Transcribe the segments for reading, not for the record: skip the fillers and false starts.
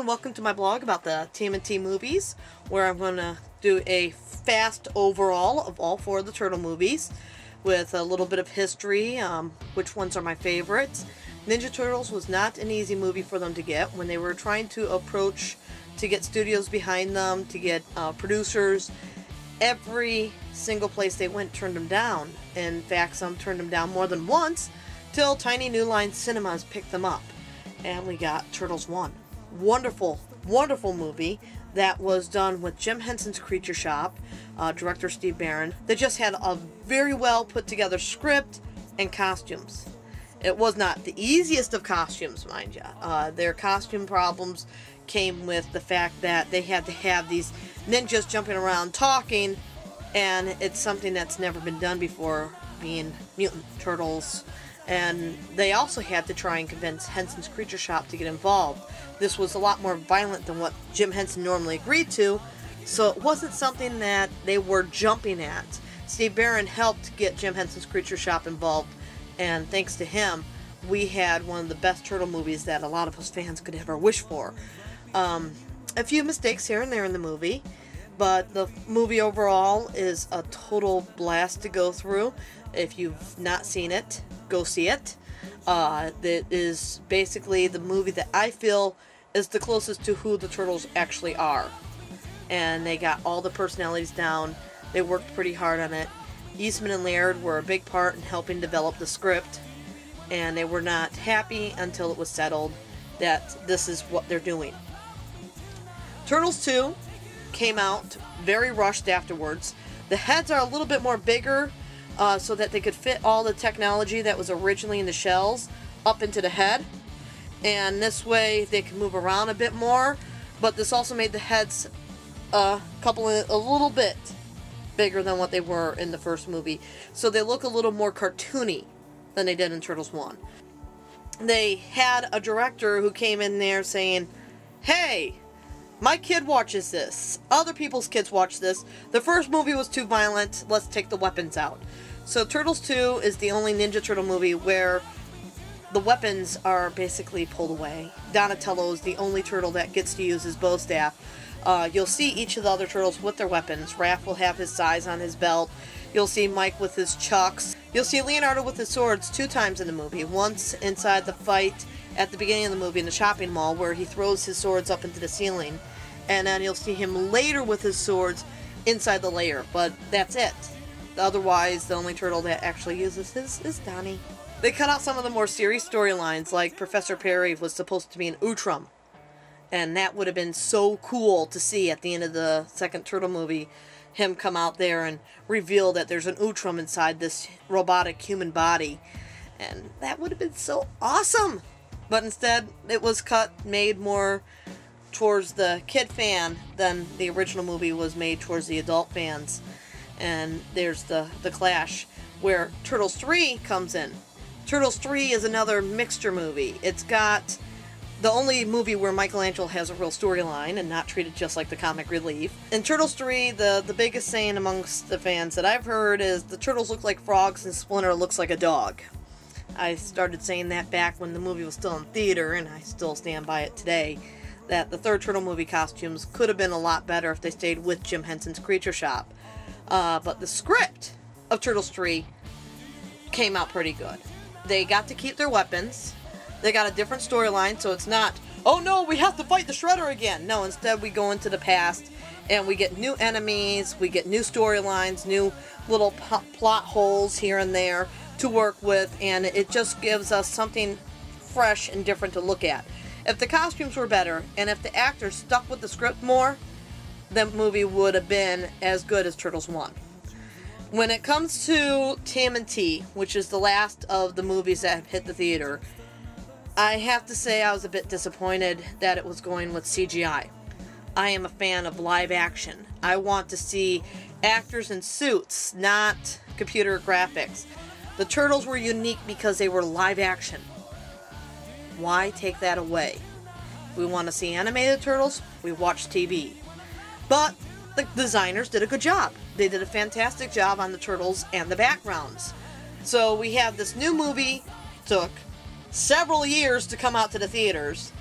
and welcome to my blog about the TMNT movies, where I'm going to do a fast overall of all 4 of the Turtle movies with a little bit of history, which ones are my favorites. Ninja Turtles was not an easy movie for them to get. When they were trying to approach to get studios behind them, to get producers, every single place they went turned them down. In fact, some turned them down more than once, till Tiny New Line Cinemas picked them up. And we got Turtles 1. Wonderful, wonderful movie that was done with Jim Henson's Creature Shop, director Steve Barron. They just had a very well put together script and costumes. It was not the easiest of costumes, mind you. Their costume problems came with the fact that they had to have these ninjas jumping around talking, and it's something that's never been done before, being mutant turtles. And they also had to try and convince Henson's Creature Shop to get involved. This was a lot more violent than what Jim Henson normally agreed to, so it wasn't something that they were jumping at. Steve Barron helped get Jim Henson's Creature Shop involved, and thanks to him, we had one of the best turtle movies that a lot of us fans could ever wish for. A few mistakes here and there in the movie, but the movie overall is a total blast to go through. If you've not seen it, go see it. That is basically the movie that I feel is the closest to who the Turtles actually are. And they got all the personalities down. They worked pretty hard on it. Eastman and Laird were a big part in helping develop the script, and they were not happy until it was settled that this is what they're doing. Turtles 2 came out very rushed afterwards. The heads are a little bit more bigger, so that they could fit all the technology that was originally in the shells up into the head. And this way they can move around a bit more, but this also made the heads a little bit bigger than what they were in the first movie. So they look a little more cartoony than they did in Turtles 1. They had a director who came in there saying, "Hey, my kid watches this. Other people's kids watch this. The first movie was too violent. Let's take the weapons out." So Turtles 2 is the only Ninja Turtle movie where the weapons are basically pulled away. Donatello is the only turtle that gets to use his bow staff. You'll see each of the other turtles with their weapons. Raph will have his sais on his belt. You'll see Mike with his chucks. You'll see Leonardo with his swords 2 times in the movie. Once inside the fight at the beginning of the movie in the shopping mall, where he throws his swords up into the ceiling. And then you'll see him later with his swords inside the lair. But that's it. Otherwise, the only turtle that actually uses his is Donnie. They cut out some of the more serious storylines, like Professor Perry was supposed to be an Utrum. And that would have been so cool to see at the end of the second Turtle movie, him come out there and reveal that there's an Utrum inside this robotic human body. And that would have been so awesome! But instead, it was made more towards the kid fan than the original movie was made towards the adult fans. And there's the clash where Turtles 3 comes in. Turtles 3 is another mixture movie. It's got the only movie where Michelangelo has a real storyline and not treated just like the comic relief. In Turtles 3, the biggest saying amongst the fans that I've heard is the turtles look like frogs and Splinter looks like a dog. I started saying that back when the movie was still in theater, and I still stand by it today, that the third Turtle movie costumes could have been a lot better if they stayed with Jim Henson's Creature Shop. But the script of Turtles 3 came out pretty good. They got to keep their weapons. They got a different storyline, so it's not, "Oh no, we have to fight the Shredder again." No, instead we go into the past, and we get new enemies, we get new storylines, new little plot holes here and there to work with, and it just gives us something fresh and different to look at. If the costumes were better, and if the actors stuck with the script more, the movie would have been as good as Turtles 1. When it comes to TMNT, which is the last of the movies that have hit the theater, I have to say I was a bit disappointed that it was going with CGI. I am a fan of live action. I want to see actors in suits, not computer graphics. The Turtles were unique because they were live action. Why take that away? If we want to see animated turtles, we watch TV. But the designers did a good job. They did a fantastic job on the turtles and the backgrounds. So we have this new movie, took several years to come out to the theaters,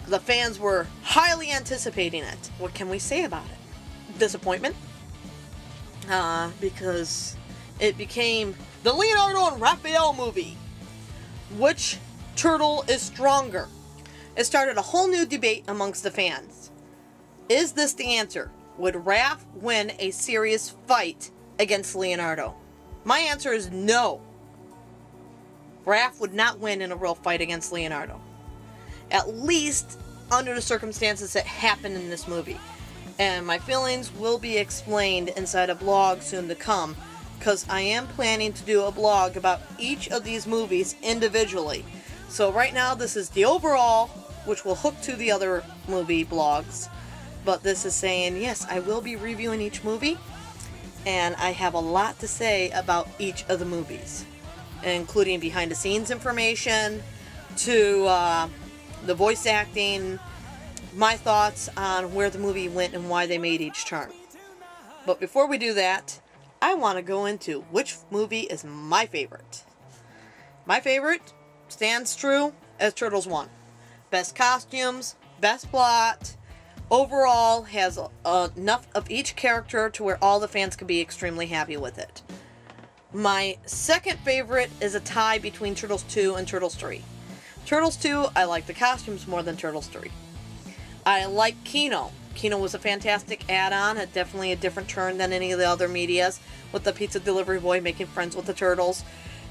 The fans were highly anticipating it. What can we say about it? Disappointment. Because it became the Leonardo and Raphael movie. Which turtle is stronger? It started a whole new debate amongst the fans. Is this the answer? Would Raph win a serious fight against Leonardo? My answer is no. Raph would not win in a real fight against Leonardo. At least under the circumstances that happened in this movie. And my feelings will be explained inside a blog soon to come, because I am planning to do a blog about each of these movies individually. So right now this is the overall, which will hook to the other movie blogs. But this is saying, yes, I will be reviewing each movie, and I have a lot to say about each of the movies, including behind the scenes information, to the voice acting, my thoughts on where the movie went and why they made each turn. But before we do that, I want to go into which movie is my favorite. My favorite stands true as Turtles 1. Best costumes, best plot, overall has enough of each character to where all the fans can be extremely happy with it. My second favorite is a tie between Turtles 2 and Turtles 3. Turtles 2, I like the costumes more than Turtles 3. I like Kino. Kino was a fantastic add-on, definitely a different turn than any of the other medias, with the pizza delivery boy making friends with the turtles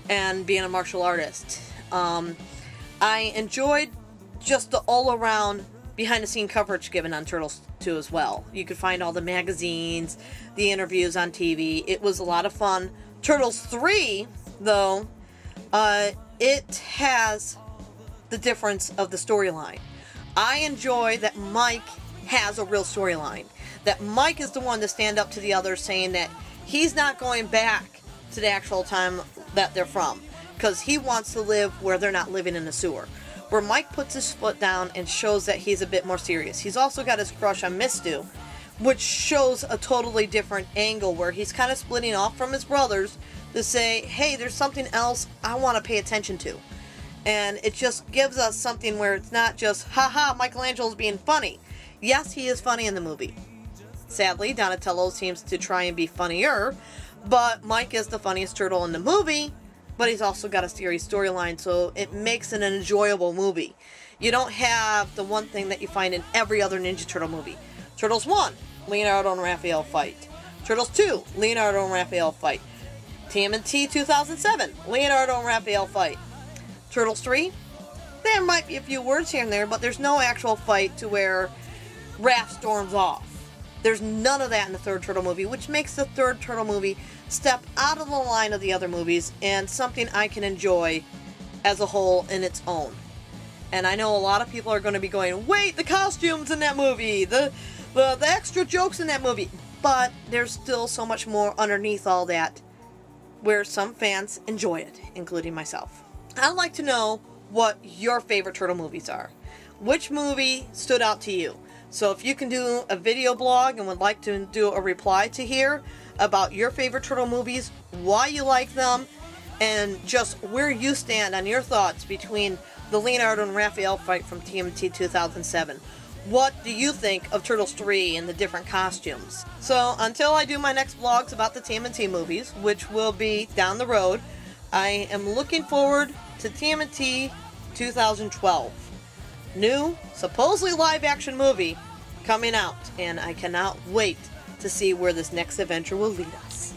and being a martial artist. I enjoyed just the all-around behind-the-scene coverage given on Turtles 2 as well. You could find all the magazines, the interviews on TV. It was a lot of fun. Turtles 3, though, it has the difference of the storyline. I enjoy that Mike has a real storyline. That Mike is the one to stand up to the others, saying that he's not going back to the actual time that they're from, because he wants to live where they're not living in the sewer. Where Mike puts his foot down and shows that he's a bit more serious. He's also got his crush on Mistu, which shows a totally different angle where he's kind of splitting off from his brothers to say, hey, there's something else I want to pay attention to. And it just gives us something where it's not just, haha, Michelangelo's being funny. Yes, he is funny in the movie. Sadly, Donatello seems to try and be funnier, but Mike is the funniest turtle in the movie, but he's also got a serious storyline, so it makes it an enjoyable movie. You don't have the one thing that you find in every other Ninja Turtle movie. Turtles 1, Leonardo and Raphael fight. Turtles 2, Leonardo and Raphael fight. TMNT 2007, Leonardo and Raphael fight. Turtles 3, there might be a few words here and there, but there's no actual fight to where Raph storms off. There's none of that in the third Turtle movie, which makes the third Turtle movie step out of the line of the other movies and something I can enjoy as a whole in its own. And I know a lot of people are going to be going, wait, the costumes in that movie, the extra jokes in that movie. But there's still so much more underneath all that where some fans enjoy it, including myself. I'd like to know what your favorite Turtle movies are. Which movie stood out to you? So if you can do a video blog and would like to do a reply to here about your favorite Turtle movies, why you like them, and just where you stand on your thoughts between the Leonardo and Raphael fight from TMNT 2007. What do you think of Turtles 3 and the different costumes? So until I do my next vlogs about the TMNT movies, which will be down the road, I am looking forward to TMNT 2012. New, supposedly live-action movie coming out, and I cannot wait to see where this next adventure will lead us.